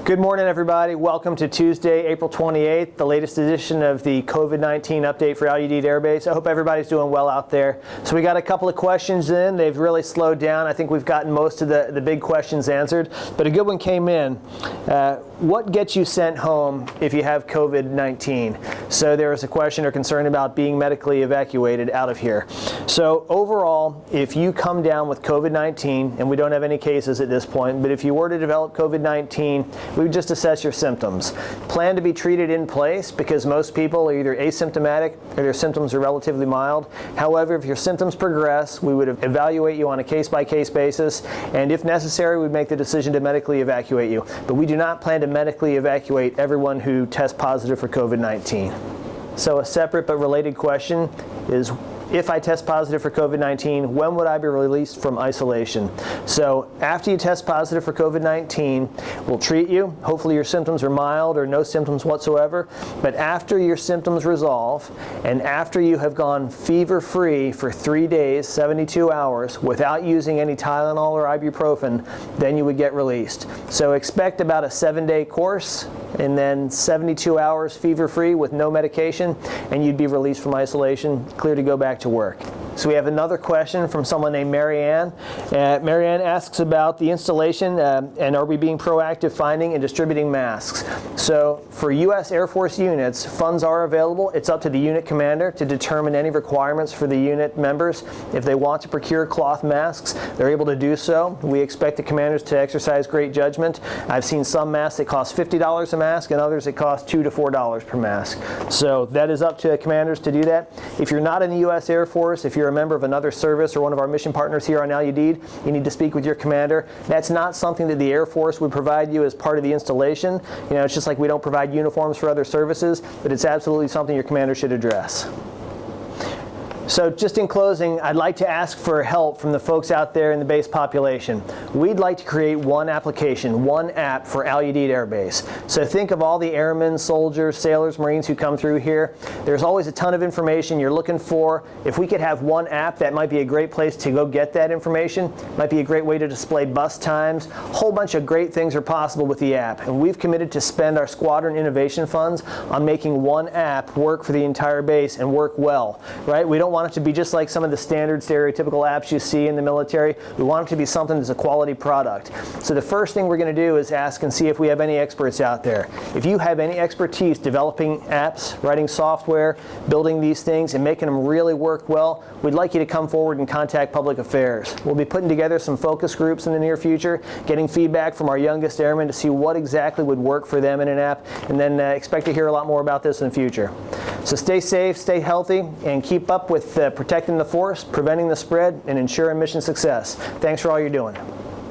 Good morning, everybody. Welcome to Tuesday, April 28th, the latest edition of the COVID-19 update for Al Udeid Air Base. I hope everybody's doing well out there. So we got a couple of questions in. They've really slowed down. I think we've gotten most of the big questions answered, but a good one came in. What gets you sent home if you have COVID-19? So there was a question or concern about being medically evacuated out of here. So overall, if you come down with COVID-19, and we don't have any cases at this point, but if you were to develop COVID-19, we would just assess your symptoms. Plan to be treated in place because most people are either asymptomatic or their symptoms are relatively mild. However, if your symptoms progress, we would evaluate you on a case-by-case basis, and if necessary, we'd make the decision to medically evacuate you. But we do not plan to medically evacuate everyone who tests positive for COVID-19. So a separate but related question is, if I test positive for COVID-19, when would I be released from isolation? So after you test positive for COVID-19, we'll treat you. Hopefully your symptoms are mild or no symptoms whatsoever. But after your symptoms resolve and after you have gone fever-free for 3 days, 72 hours, without using any Tylenol or ibuprofen, then you would get released. So expect about a 7-day course and then 72 hours fever-free with no medication, and you'd be released from isolation, clear to go back to work. So we have another question from someone named Marianne. Marianne asks about the installation and are we being proactive finding and distributing masks. So for U.S. Air Force units, funds are available. It's up to the unit commander to determine any requirements for the unit members. If they want to procure cloth masks, they're able to do so. We expect the commanders to exercise great judgment. I've seen some masks that cost $50 a mask and others that cost $2 to $4 per mask. So that is up to commanders to do that. If you're not in the U.S. Air Force, if you're a member of another service or one of our mission partners here on Al Udeid, you need to speak with your commander. That's not something that the Air Force would provide you as part of the installation. You know, it's just like we don't provide uniforms for other services, but it's absolutely something your commander should address. So just in closing, I'd like to ask for help from the folks out there in the base population. We'd like to create one application, one app for Al Udeid Air Base. So think of all the airmen, soldiers, sailors, Marines who come through here. There's always a ton of information you're looking for. If we could have one app, that might be a great place to go get that information. Might be a great way to display bus times. A whole bunch of great things are possible with the app. And we've committed to spend our squadron innovation funds on making one app work for the entire base and work well, right? We don't want it to be just like some of the standard stereotypical apps you see in the military. We want it to be something that's a quality product. So the first thing we're going to do is ask and see if we have any experts out there. If you have any expertise developing apps, writing software, building these things and making them really work well, we'd like you to come forward and contact Public Affairs. We'll be putting together some focus groups in the near future, getting feedback from our youngest airmen to see what exactly would work for them in an app, and then expect to hear a lot more about this in the future. So stay safe, stay healthy, and keep up with protecting the force, preventing the spread, and ensuring mission success. Thanks for all you're doing.